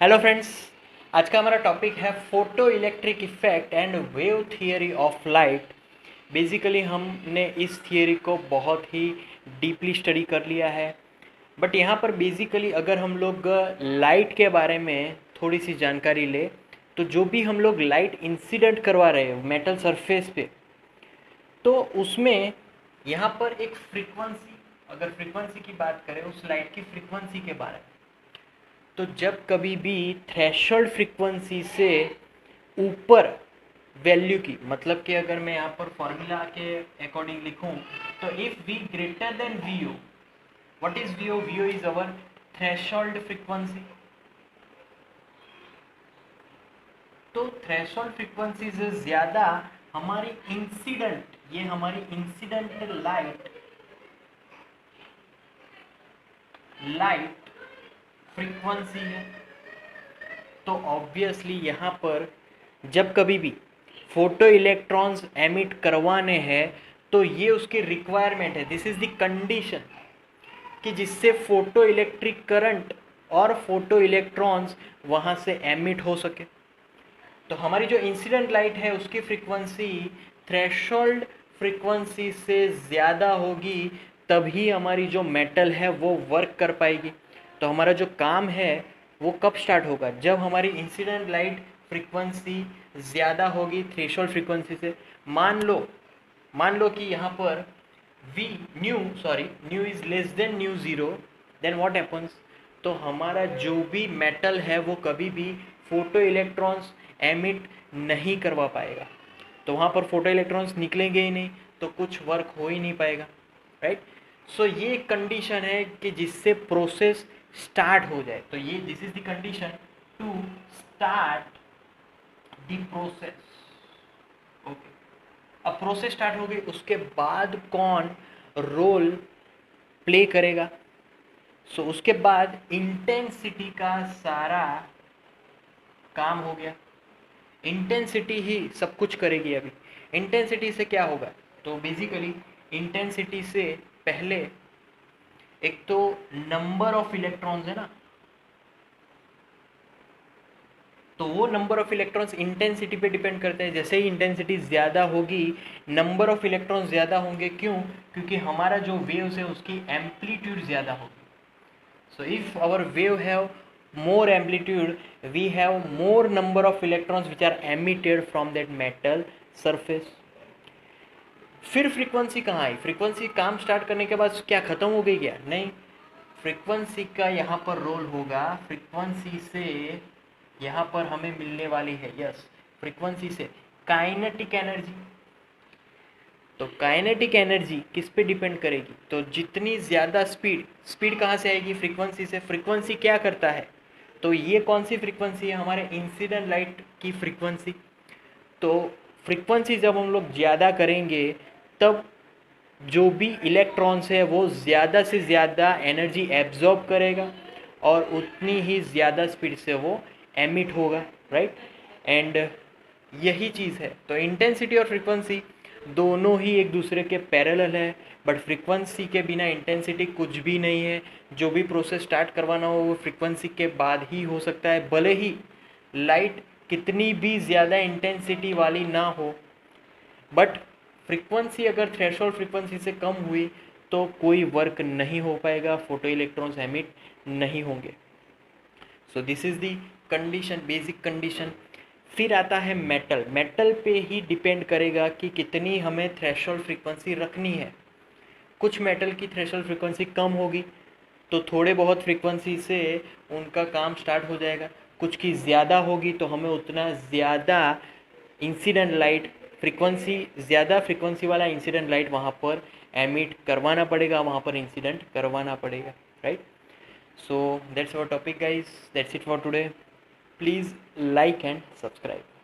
Hello friends, आज का हमारा टॉपिक है photo electric effect and wave theory of light. Basically हमने इस थियरी को बहुत ही डीपली स्टडी कर लिया है, बट यहाँ पर बेसिकली अगर हम लोग लाइट के बारे में थोड़ी सी जानकारी ले तो जो भी हम लोग लाइट इंसिडेंट करवा रहे हैं मेटल सरफेस पे, तो उसमें यहाँ पर एक फ्रीक्वेंसी, अगर फ्रीक्वेंसी की बात करें उस लाइट की फ्रीक्वेंसी के बारे में, तो जब कभी भी थ्रेशोल्ड फ्रीक्वेंसी से ऊपर वैल्यू की, मतलब कि अगर मैं यहाँ पर फॉर्मूला के अकॉर्डिंग लिखूं तो if v greater than v o, what is v o? V o is our threshold frequency. तो थ्रेशोल्ड फ्रीक्वेंसी से ज़्यादा हमारी इंसिडेंट, ये हमारी इंसिडेंट लाइट फ्रीक्वेंसी है। तो ऑब्वियसली यहाँ पर जब कभी भी फोटो इलेक्ट्रॉन्स एमिट करवाने हैं तो ये उसकी रिक्वायरमेंट है, दिस इज द कंडीशन कि जिससे फोटो इलेक्ट्रिक करंट और फोटो इलेक्ट्रॉन्स वहाँ से एमिट हो सके। तो हमारी जो इंसिडेंट लाइट है उसकी फ्रीक्वेंसी थ्रेशोल्ड फ्रीक्वेंसी से ज़्यादा होगी, तभी हमारी जो मेटल है वो वर्क कर पाएगी। तो हमारा जो काम है वो कब स्टार्ट होगा? जब हमारी इंसिडेंट लाइट फ्रीक्वेंसी ज़्यादा होगी थ्रेशोल्ड फ्रीक्वेंसी से। मान लो कि यहाँ पर nu is less than nu zero, then what happens? तो हमारा जो भी मेटल है वो कभी भी फोटो इलेक्ट्रॉन्स एमिट नहीं करवा पाएगा। तो वहाँ पर फोटो इलेक्ट्रॉन्स निकलेंगे ही नहीं, तो कुछ वर्क हो ही नहीं पाएगा, राइट? सो ये एक कंडीशन है कि जिससे प्रोसेस स्टार्ट हो जाए। तो ये this is the condition to start the process. Okay, अब प्रोसेस स्टार्ट हो गई, उसके बाद कौन रोल प्ले करेगा? सो उसके बाद इंटेंसिटी का सारा काम हो गया। इंटेंसिटी ही सब कुछ करेगी। अभी इंटेंसिटी से क्या होगा? तो बेसिकली इंटेंसिटी से पहले एक तो नंबर ऑफ इलेक्ट्रॉन्स है ना, तो वो नंबर ऑफ इलेक्ट्रॉन्स इंटेंसिटी पे डिपेंड करते हैं। जैसे ही इंटेंसिटी ज़्यादा होगी नंबर ऑफ इलेक्ट्रॉन्स ज़्यादा होंगे। क्यों? क्योंकि हमारा जो वेव्स है उसकी एम्पलीट्यूड ज़्यादा होगी। So if our wave have more amplitude, we have more number of electrons which are emitted from that metal surface. फिर फ्रीक्वेंसी कहाँ आई? फ्रीक्वेंसी काम स्टार्ट करने के बाद क्या ख़त्म हो गई क्या? नहीं, फ्रीक्वेंसी का यहाँ पर रोल होगा। फ्रीक्वेंसी से यहाँ पर हमें मिलने वाली है, यस, फ्रीक्वेंसी से काइनेटिक एनर्जी। तो काइनेटिक एनर्जी किस पे डिपेंड करेगी? तो जितनी ज़्यादा स्पीड कहाँ से आएगी? फ्रीक्वेंसी से। फ्रीक्वेंसी क्या करता है? तो ये कौन सी फ्रीक्वेंसी है? हमारे इंसिडेंट लाइट की फ्रीक्वेंसी। तो फ्रीक्वेंसी जब हम लोग ज़्यादा करेंगे तब जो भी इलेक्ट्रॉन्स है वो ज़्यादा से ज़्यादा एनर्जी एब्जॉर्ब करेगा और उतनी ही ज़्यादा स्पीड से वो एमिट होगा, राइट? एंड यही चीज़ है। तो इंटेंसिटी और फ्रीक्वेंसी दोनों ही एक दूसरे के पैरेलल है, बट फ्रीक्वेंसी के बिना इंटेंसिटी कुछ भी नहीं है। जो भी प्रोसेस स्टार्ट करवाना हो वो फ्रीक्वेंसी के बाद ही हो सकता है, भले ही लाइट कितनी भी ज़्यादा इंटेंसिटी वाली ना हो। बट फ्रीक्वेंसी अगर थ्रेशोल्ड फ्रीक्वेंसी से कम हुई तो कोई वर्क नहीं हो पाएगा, फोटो इलेक्ट्रॉन्स एमिट नहीं होंगे। So this is the condition, basic condition. फिर आता है मेटल पे ही डिपेंड करेगा कि कितनी हमें थ्रेशोल्ड फ्रीक्वेंसी रखनी है। कुछ मेटल की थ्रेशोल्ड फ्रीक्वेंसी कम होगी तो थोड़े बहुत फ्रीक्वेंसी से उनका काम स्टार्ट हो जाएगा। कुछ की ज़्यादा होगी तो हमें उतना ज़्यादा इंसिडेंट लाइट, ज़्यादा फ्रीक्वेंसी वाला इंसिडेंट लाइट वहाँ पर एमिट करवाना पड़ेगा, वहाँ पर इंसिडेंट करवाना पड़ेगा, right? So that's our topic guys, that's it for today. Please like and subscribe.